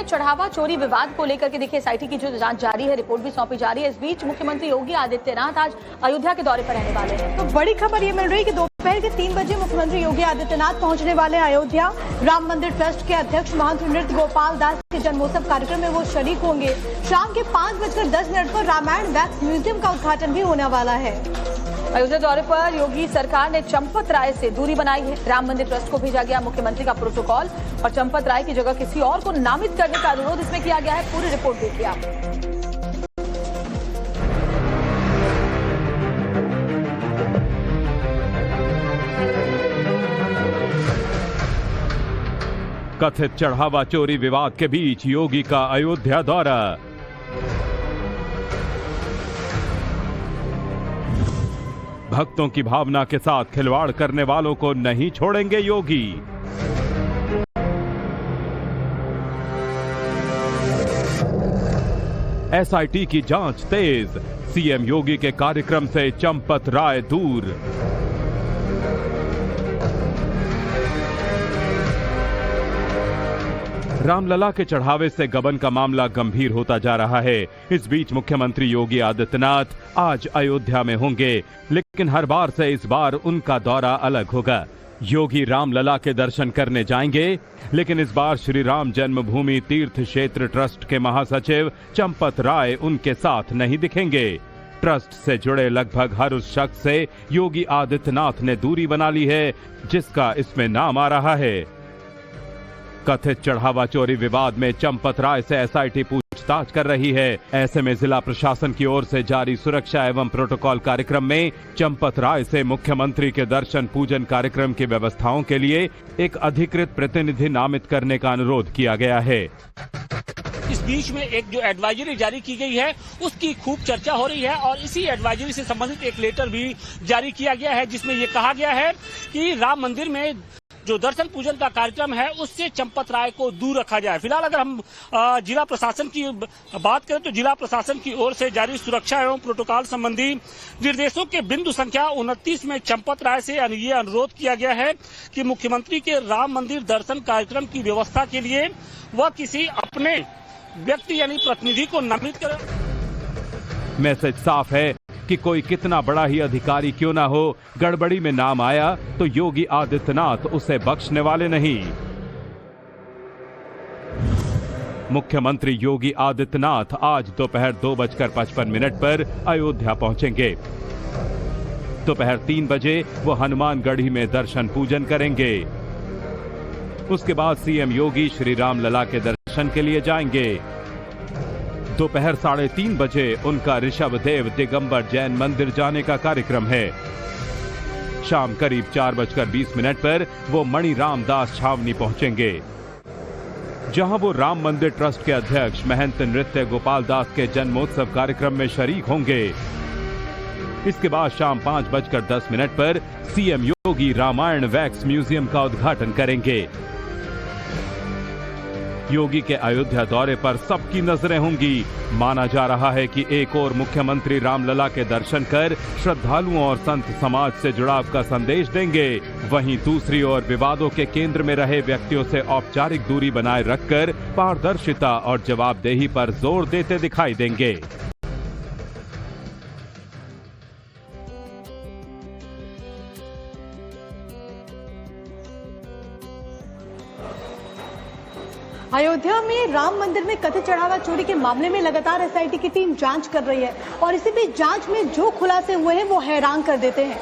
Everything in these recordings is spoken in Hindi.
चढ़ावा चोरी विवाद को लेकर के देखिए एसआईटी की जो जांच जारी है, रिपोर्ट भी सौंपी जा रही है। इस बीच मुख्यमंत्री योगी आदित्यनाथ आज अयोध्या के दौरे पर रहने वाले हैं। तो बड़ी खबर ये मिल रही है कि दोपहर के 3 बजे मुख्यमंत्री योगी आदित्यनाथ पहुंचने वाले अयोध्या। राम मंदिर ट्रस्ट के अध्यक्ष महंत नृत्य गोपाल दास के जन्मोत्सव कार्यक्रम में वो शरीक होंगे। शाम के 5:10 पर रामायण वैक्स म्यूजियम का उद्घाटन भी होने वाला है। अयोध्या दौरे पर योगी सरकार ने चंपत राय से दूरी बनाई है। राम मंदिर ट्रस्ट को भेजा गया मुख्यमंत्री का प्रोटोकॉल और चंपत राय की जगह किसी और को नामित करने का अनुरोध इसमें किया गया है। पूरी रिपोर्ट देखिए आप। कथित चढ़ावा चोरी विवाद के बीच योगी का अयोध्या दौरा। भक्तों की भावना के साथ खिलवाड़ करने वालों को नहीं छोड़ेंगे योगी। एसआईटी की जांच तेज, सीएम योगी के कार्यक्रम से चंपत राय दूर। रामलला के चढ़ावे से गबन का मामला गंभीर होता जा रहा है। इस बीच मुख्यमंत्री योगी आदित्यनाथ आज अयोध्या में होंगे, लेकिन हर बार से इस बार उनका दौरा अलग होगा। योगी रामलला के दर्शन करने जाएंगे, लेकिन इस बार श्री राम जन्मभूमि तीर्थ क्षेत्र ट्रस्ट के महासचिव चंपत राय उनके साथ नहीं दिखेंगे। ट्रस्ट से जुड़े लगभग हर उस शख्स से योगी आदित्यनाथ ने दूरी बना ली है जिसका इसमें नाम आ रहा है। कथित चढ़ावा चोरी विवाद में चंपत राय से एसआईटी पूछताछ कर रही है। ऐसे में जिला प्रशासन की ओर से जारी सुरक्षा एवं प्रोटोकॉल कार्यक्रम में चंपत राय से मुख्यमंत्री के दर्शन पूजन कार्यक्रम की व्यवस्थाओं के लिए एक अधिकृत प्रतिनिधि नामित करने का अनुरोध किया गया है। इस बीच में एक जो एडवाइजरी जारी की गई है उसकी खूब चर्चा हो रही है और इसी एडवाइजरी से संबंधित एक लेटर भी जारी किया गया है, जिसमें ये कहा गया है कि राम मंदिर में जो दर्शन पूजन का कार्यक्रम है उससे चंपत राय को दूर रखा जाए। फिलहाल अगर हम जिला प्रशासन की बात करें तो जिला प्रशासन की ओर से जारी सुरक्षा एवं प्रोटोकॉल संबंधी निर्देशों के बिंदु संख्या 29 में चंपत राय से ये अनुरोध किया गया है कि मुख्यमंत्री के राम मंदिर दर्शन कार्यक्रम की व्यवस्था के लिए वह किसी अपने व्यक्ति यानी प्रतिनिधि को नामित करें। मैसेज साफ है कि कोई कितना बड़ा ही अधिकारी क्यों ना हो, गड़बड़ी में नाम आया तो योगी आदित्यनाथ उसे बख्शने वाले नहीं। मुख्यमंत्री योगी आदित्यनाथ आज दोपहर 2:55 पर अयोध्या पहुंचेंगे। दोपहर 3 बजे वो हनुमानगढ़ी में दर्शन पूजन करेंगे। उसके बाद सीएम योगी श्री रामलला के दर्शन के लिए जाएंगे। दोपहर 3:30 बजे उनका ऋषभदेव दिगंबर जैन मंदिर जाने का कार्यक्रम है। शाम करीब 4:20 पर वो मणि रामदास छावनी पहुंचेंगे, जहां वो राम मंदिर ट्रस्ट के अध्यक्ष महंत नृत्य गोपाल दास के जन्मोत्सव कार्यक्रम में शरीक होंगे। इसके बाद शाम 5:10 पर सीएम योगी रामायण वैक्स म्यूजियम का उद्घाटन करेंगे। योगी के अयोध्या दौरे पर सबकी नजरें होंगी। माना जा रहा है कि एक और मुख्यमंत्री रामलला के दर्शन कर श्रद्धालुओं और संत समाज से जुड़ाव का संदेश देंगे, वहीं दूसरी ओर विवादों के केंद्र में रहे व्यक्तियों से औपचारिक दूरी बनाए रखकर पारदर्शिता और जवाबदेही पर जोर देते दिखाई देंगे। अयोध्या में राम मंदिर में कथित चढ़ावा चोरी के मामले में लगातार एसआईटी की टीम जांच कर रही है और इसी बीच जांच में जो खुलासे हुए हैं वो हैरान कर देते हैं।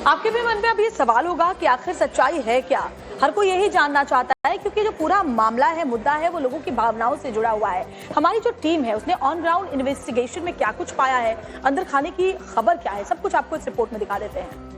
आपके भी मन में अब ये सवाल होगा कि आखिर सच्चाई है क्या? हर कोई यही जानना चाहता है, क्योंकि जो पूरा मामला है, मुद्दा है, वो लोगों की भावनाओं से जुड़ा हुआ है। हमारी जो टीम है उसने ऑन ग्राउंड इन्वेस्टिगेशन में क्या कुछ पाया है, अंदर खाने की खबर क्या है, सब कुछ आपको इस रिपोर्ट में दिखा देते हैं।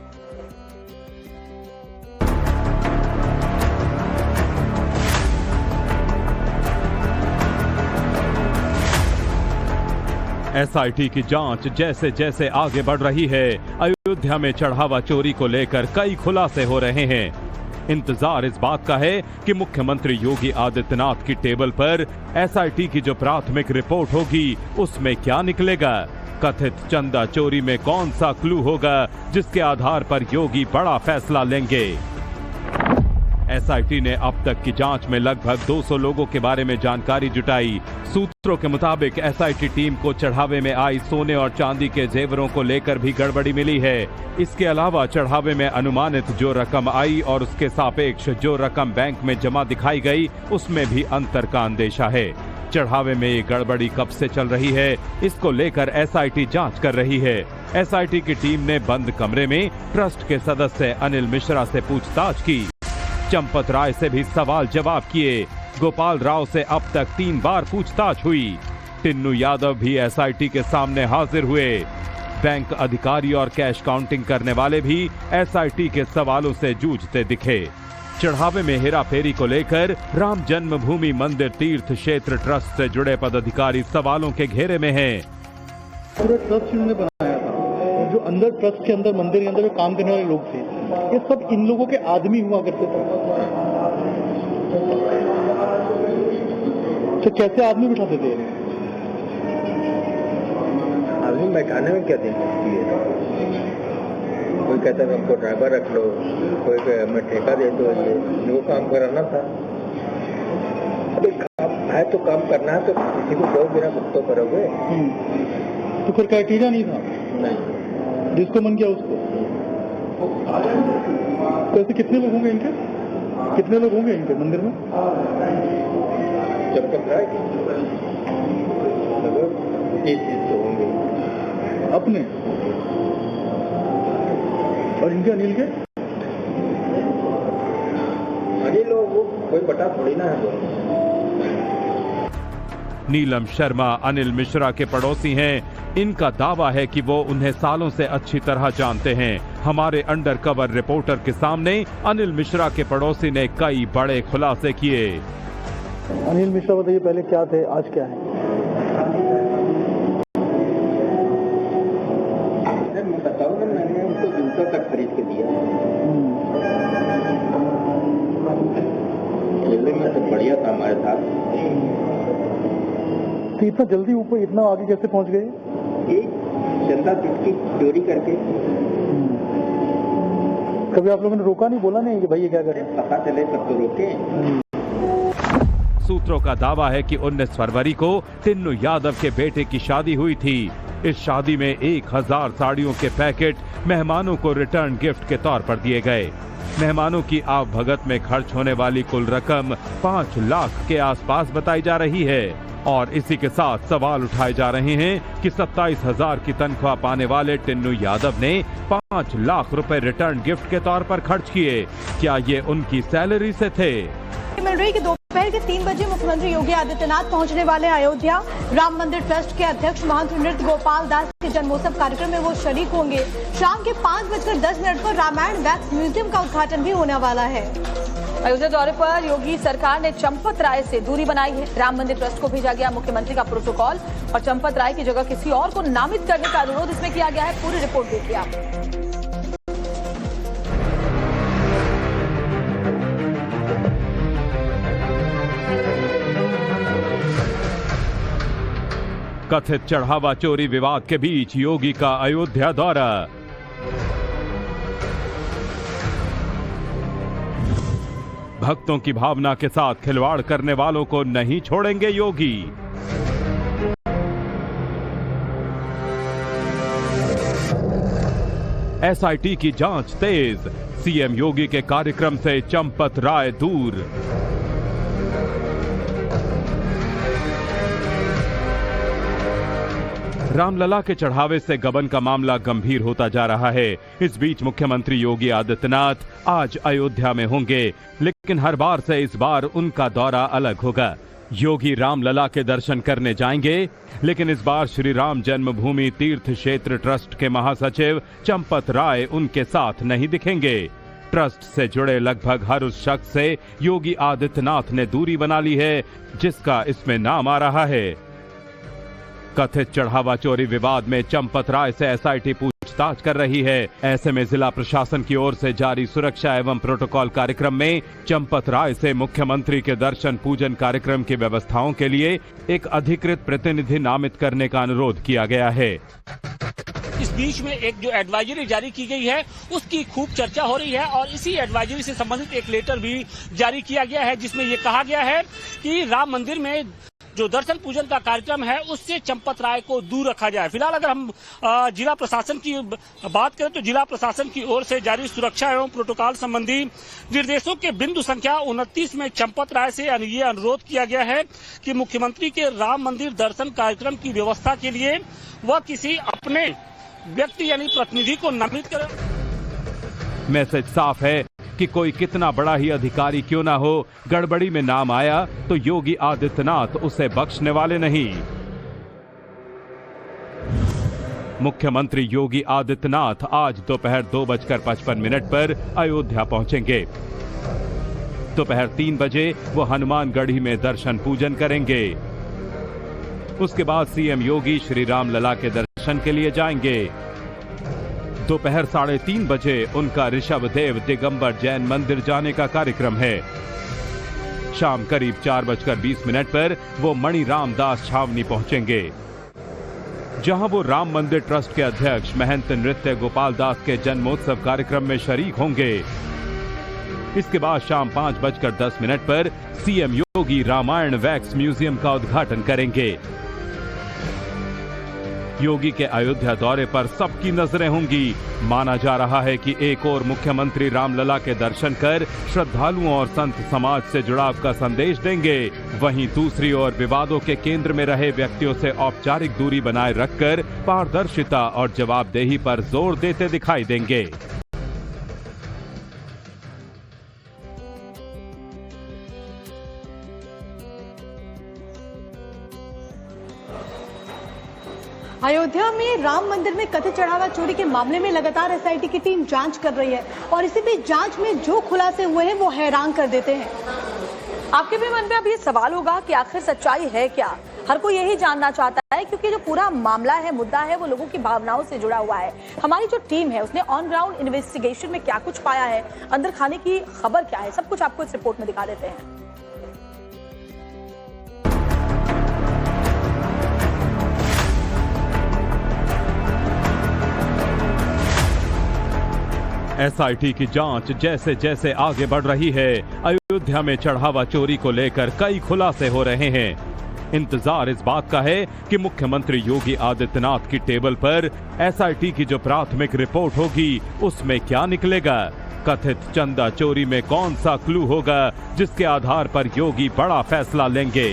एसआईटी की जांच जैसे जैसे आगे बढ़ रही है, अयोध्या में चढ़ावा चोरी को लेकर कई खुलासे हो रहे हैं। इंतजार इस बात का है कि मुख्यमंत्री योगी आदित्यनाथ की टेबल पर एसआईटी की जो प्राथमिक रिपोर्ट होगी उसमें क्या निकलेगा। कथित चंदा चोरी में कौन सा क्लू होगा जिसके आधार पर योगी बड़ा फैसला लेंगे। एसआईटी ने अब तक की जांच में लगभग 200 लोगों के बारे में जानकारी जुटाई। सूत्रों के मुताबिक एसआईटी टीम को चढ़ावे में आई सोने और चांदी के जेवरों को लेकर भी गड़बड़ी मिली है। इसके अलावा चढ़ावे में अनुमानित जो रकम आई और उसके सापेक्ष जो रकम बैंक में जमा दिखाई गई, उसमें भी अंतर का अंदेशा है। चढ़ावे में ये गड़बड़ी कब से चल रही है, इसको लेकर एसआईटी जांच कर रही है। एसआईटी की टीम ने बंद कमरे में ट्रस्ट के सदस्य अनिल मिश्रा से पूछताछ की, चंपत राय से भी सवाल जवाब किए। गोपाल राव से अब तक 3 बार पूछताछ हुई। टिन्नू यादव भी एसआईटी के सामने हाजिर हुए। बैंक अधिकारी और कैश काउंटिंग करने वाले भी एसआईटी के सवालों से जूझते दिखे। चढ़ावे में हेराफेरी को लेकर राम जन्मभूमि मंदिर तीर्थ क्षेत्र ट्रस्ट से जुड़े पदाधिकारी सवालों के घेरे में हैं। पूरा ट्रस्ट इन्होंने बनाया था, जो अंदर ट्रस्ट के अंदर मंदिर के अंदर जो काम करने वाले लोग थे, ये सब इन लोगों के आदमी हुआ करते थे। तो कैसे आदमी बिठाते थे? आदमी बैठाने में क्या दिक्कत है? कोई कहता है हमको ड्राइवर रख लो, कोई कहे हमें ठेका दे दो, ये वो काम कराना था। अभी काम है तो काम करना है, तो किसी को दो बिना भुगतो करोगे। तो फिर क्राइटेरिया नहीं था? नहीं, जिसको मन किया उसको। तो ऐसे कितने लोग होंगे इनके? कितने लोग होंगे इनके मंदिर में? चंपत राय लगभग 30 तो होंगे अपने, और इनके अनिल के? अनिल वो कोई बटा थोड़ी ना है। नीलम शर्मा अनिल मिश्रा के पड़ोसी हैं। इनका दावा है कि वो उन्हें सालों से अच्छी तरह जानते हैं। हमारे अंडरकवर रिपोर्टर के सामने अनिल मिश्रा के पड़ोसी ने कई बड़े खुलासे किए। अनिल मिश्रा बताइए, पहले क्या थे, आज क्या है? मैं बताऊँ ना, मैंने उनको जूता तक खरीद के दिया। दिल्ली में तो बढ़िया था हमारे साथ। तो इतना जल्दी ऊपर, इतना आगे कैसे पहुंच गए? एक चंदा की चोरी करके। कभी आप लोगों ने रोका नहीं, बोला नहीं कि भाई ये क्या कर रहे हैं? पता चले तब तो रोके। सूत्रों का दावा है कि 19 फरवरी को टिन्नू यादव के बेटे की शादी हुई थी। इस शादी में 1000 साड़ियों के पैकेट मेहमानों को रिटर्न गिफ्ट के तौर पर दिए गए। मेहमानों की आवभगत में खर्च होने वाली कुल रकम 5 लाख के आसपास बताई जा रही है। और इसी के साथ सवाल उठाए जा रहे हैं कि 27,000 की तनख्वाह पाने वाले टिन्नू यादव ने 5 लाख रुपए रिटर्न गिफ्ट के तौर पर खर्च किए। क्या ये उनकी सैलरी से थे? मिल रही कि दोपहर के 3 बजे मुख्यमंत्री योगी आदित्यनाथ पहुंचने वाले अयोध्या। राम मंदिर ट्रस्ट के अध्यक्ष महंत नृत्य गोपाल दास के जन्मोत्सव कार्यक्रम में वो शरीक होंगे। शाम के 5:10 पर रामायण वैक्स म्यूजियम का उद्घाटन भी होने वाला है। अयोध्या दौरे पर योगी सरकार ने चंपत राय से दूरी बनाई है। राम मंदिर ट्रस्ट को भेजा गया मुख्यमंत्री का प्रोटोकॉल और चंपत राय की जगह किसी और को नामित करने का अनुरोध इसमें किया गया है। पूरी रिपोर्ट देखिए आप। कथित चढ़ावा चोरी विवाद के बीच योगी का अयोध्या दौरा। भक्तों की भावना के साथ खिलवाड़ करने वालों को नहीं छोड़ेंगे योगी। एसआईटी की जांच तेज, सीएम योगी के कार्यक्रम से चंपत राय दूर। रामलला के चढ़ावे से गबन का मामला गंभीर होता जा रहा है। इस बीच मुख्यमंत्री योगी आदित्यनाथ आज अयोध्या में होंगे, लेकिन हर बार से इस बार उनका दौरा अलग होगा। योगी रामलला के दर्शन करने जाएंगे, लेकिन इस बार श्री राम जन्मभूमि तीर्थ क्षेत्र ट्रस्ट के महासचिव चंपत राय उनके साथ नहीं दिखेंगे। ट्रस्ट से जुड़े लगभग हर उस शख्स से योगी आदित्यनाथ ने दूरी बना ली है जिसका इसमें नाम आ रहा है। कथित चढ़ावा चोरी विवाद में चंपत राय से एसआईटी पूछताछ कर रही है। ऐसे में जिला प्रशासन की ओर से जारी सुरक्षा एवं प्रोटोकॉल कार्यक्रम में चंपत राय से मुख्यमंत्री के दर्शन पूजन कार्यक्रम की व्यवस्थाओं के लिए एक अधिकृत प्रतिनिधि नामित करने का अनुरोध किया गया है। इस बीच में एक जो एडवाइजरी जारी की गई है उसकी खूब चर्चा हो रही है और इसी एडवाइजरी से संबंधित एक लेटर भी जारी किया गया है जिसमें ये कहा गया है कि राम मंदिर में जो दर्शन पूजन का कार्यक्रम है उससे चंपत राय को दूर रखा जाए। फिलहाल अगर हम जिला प्रशासन की बात करें तो जिला प्रशासन की ओर से जारी सुरक्षा एवं प्रोटोकॉल संबंधी निर्देशों के बिंदु संख्या 29 में चंपत राय से ये अनुरोध किया गया है कि मुख्यमंत्री के राम मंदिर दर्शन कार्यक्रम की व्यवस्था के लिए वह किसी अपने व्यक्ति यानी प्रतिनिधि को नामित करें। मैसेज साफ है कि कोई कितना बड़ा ही अधिकारी क्यों ना हो, गड़बड़ी में नाम आया तो योगी आदित्यनाथ उसे बख्शने वाले नहीं। मुख्यमंत्री योगी आदित्यनाथ आज दोपहर 2:55 पर अयोध्या पहुंचेंगे। दोपहर 3 बजे वो हनुमानगढ़ी में दर्शन पूजन करेंगे। उसके बाद सीएम योगी श्री राम लला के दर्शन के लिए जाएंगे। दोपहर 3:30 बजे उनका ऋषभदेव दिगंबर जैन मंदिर जाने का कार्यक्रम है। शाम करीब 4:20 पर वो मणि रामदास छावनी पहुंचेंगे, जहां वो राम मंदिर ट्रस्ट के अध्यक्ष महंत नृत्य गोपाल दास के जन्मोत्सव कार्यक्रम में शरीक होंगे। इसके बाद शाम 5:10 पर सीएम योगी रामायण वैक्स म्यूजियम का उद्घाटन करेंगे। योगी के अयोध्या दौरे पर सबकी नजरें होंगी। माना जा रहा है कि एक और मुख्यमंत्री रामलला के दर्शन कर श्रद्धालुओं और संत समाज से जुड़ाव का संदेश देंगे, वहीं दूसरी ओर विवादों के केंद्र में रहे व्यक्तियों से औपचारिक दूरी बनाए रखकर पारदर्शिता और जवाबदेही पर जोर देते दिखाई देंगे। अयोध्या में राम मंदिर में कथित चढ़ावा चोरी के मामले में लगातार एसआईटी की टीम जांच कर रही है और इसी बीच जांच में जो खुलासे हुए हैं वो हैरान कर देते हैं। आपके भी मन में अब ये सवाल होगा कि आखिर सच्चाई है क्या? हर कोई यही जानना चाहता है क्योंकि जो पूरा मामला है, मुद्दा है, वो लोगों की भावनाओं से जुड़ा हुआ है। हमारी जो टीम है उसने ऑन ग्राउंड इन्वेस्टिगेशन में क्या कुछ पाया है, अंदर खाने की खबर क्या है, सब कुछ आपको इस रिपोर्ट में दिखा देते हैं। एसआईटी की जांच जैसे जैसे आगे बढ़ रही है, अयोध्या में चढ़ावा चोरी को लेकर कई खुलासे हो रहे हैं। इंतजार इस बात का है कि मुख्यमंत्री योगी आदित्यनाथ की टेबल पर एसआईटी की जो प्राथमिक रिपोर्ट होगी उसमें क्या निकलेगा। कथित चंदा चोरी में कौन सा क्लू होगा जिसके आधार पर योगी बड़ा फैसला लेंगे।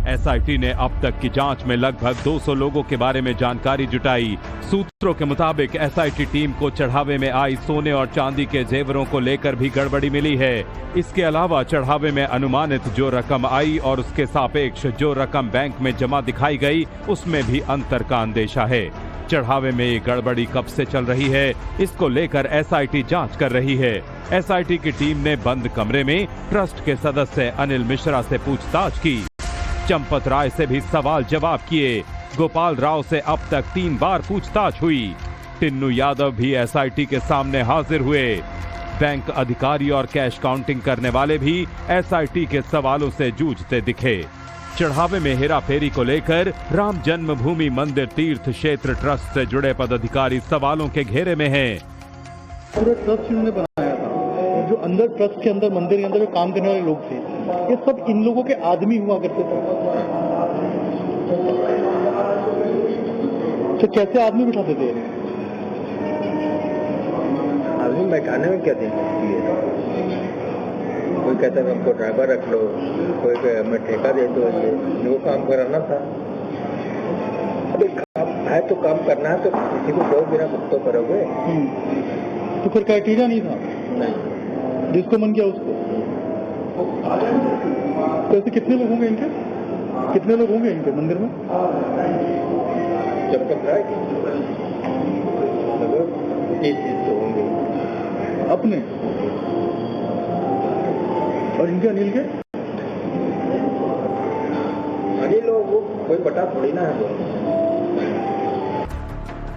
एसआईटी ने अब तक की जांच में लगभग 200 लोगों के बारे में जानकारी जुटाई। सूत्रों के मुताबिक एसआईटी टीम को चढ़ावे में आई सोने और चांदी के जेवरों को लेकर भी गड़बड़ी मिली है। इसके अलावा चढ़ावे में अनुमानित जो रकम आई और उसके सापेक्ष जो रकम बैंक में जमा दिखाई गई उसमें भी अंतर का अंदेशा है। चढ़ावे में ये गड़बड़ी कब से चल रही है, इसको लेकर एसआईटी जांच कर रही है। एसआईटी की टीम ने बंद कमरे में ट्रस्ट के सदस्य अनिल मिश्रा से पूछताछ की, चंपत राय से भी सवाल जवाब किए। गोपाल राव से अब तक 3 बार पूछताछ हुई। टिन्नू यादव भी एसआईटी के सामने हाजिर हुए। बैंक अधिकारी और कैश काउंटिंग करने वाले भी एसआईटी के सवालों से जूझते दिखे। चढ़ावे में हेराफेरी को लेकर राम जन्मभूमि मंदिर तीर्थ क्षेत्र ट्रस्ट से जुड़े पदाधिकारी सवालों के घेरे में हैं। पूरा ट्रस्ट इन्होंने बनाया था, जो अंदर ट्रस्ट के अंदर मंदिर के अंदर जो काम करने वाले लोग थे, ये सब इन लोगों के आदमी हुआ करते थे। तो कैसे आदमी बिठाते थे? आदमी बैठाने में क्या दिक्कत है? कोई कहता है हमको ड्राइवर रख लो, कोई कहे हमें ठेका दे दो, ये वो काम कराना था। अभी काम है तो काम करना है, तो किसी को दो बिना कुछ तो करोगे। तो फिर क्राइटेरिया नहीं था? नहीं, जिसको मन किया उसको। तो ऐसे कितने लोग होंगे इनके? कितने लोग होंगे इनके मंदिर में? जब तक राय 30 तो होंगे अपने, और इनके अनिल के? अनिल लोग वो कोई बटा थोड़ी ना है।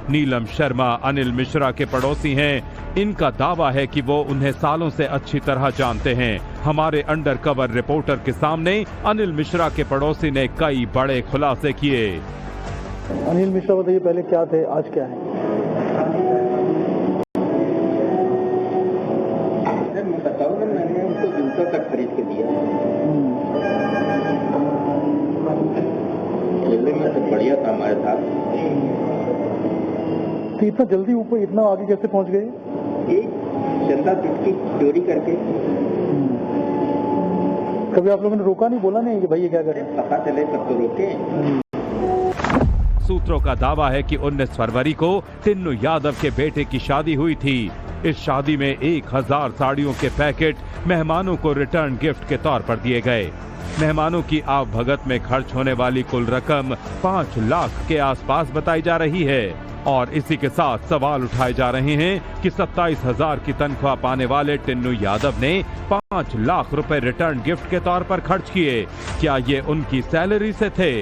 नीलम शर्मा अनिल मिश्रा के पड़ोसी हैं। इनका दावा है कि वो उन्हें सालों से अच्छी तरह जानते हैं। हमारे अंडरकवर रिपोर्टर के सामने अनिल मिश्रा के पड़ोसी ने कई बड़े खुलासे किए। अनिल मिश्रा बताइए पहले क्या थे, आज क्या है? मैं बताऊँ ना, मैंने उनको जूता तक खरीद के दिया। दिल्ली में तो बढ़िया था हमारे साथ। तो इतना जल्दी ऊपर, इतना आगे कैसे पहुंच गए? एक चंदा चुटकी चोरी करके। कभी आप लोगों ने रोका नहीं, बोला नहीं कि भाई ये क्या करें? पता चले तब तो रोके। सूत्रों का दावा है कि 19 फरवरी को टिन्नू यादव के बेटे की शादी हुई थी। इस शादी में 1000 साड़ियों के पैकेट मेहमानों को रिटर्न गिफ्ट के तौर पर दिए गए। मेहमानों की आवभगत में खर्च होने वाली कुल रकम 5 लाख के आसपास बताई जा रही है और इसी के साथ सवाल उठाए जा रहे हैं कि 27,000 की तनख्वाह पाने वाले टिन्नू यादव ने 5 लाख रुपए रिटर्न गिफ्ट के तौर पर खर्च किए। क्या ये उनकी सैलरी से थे?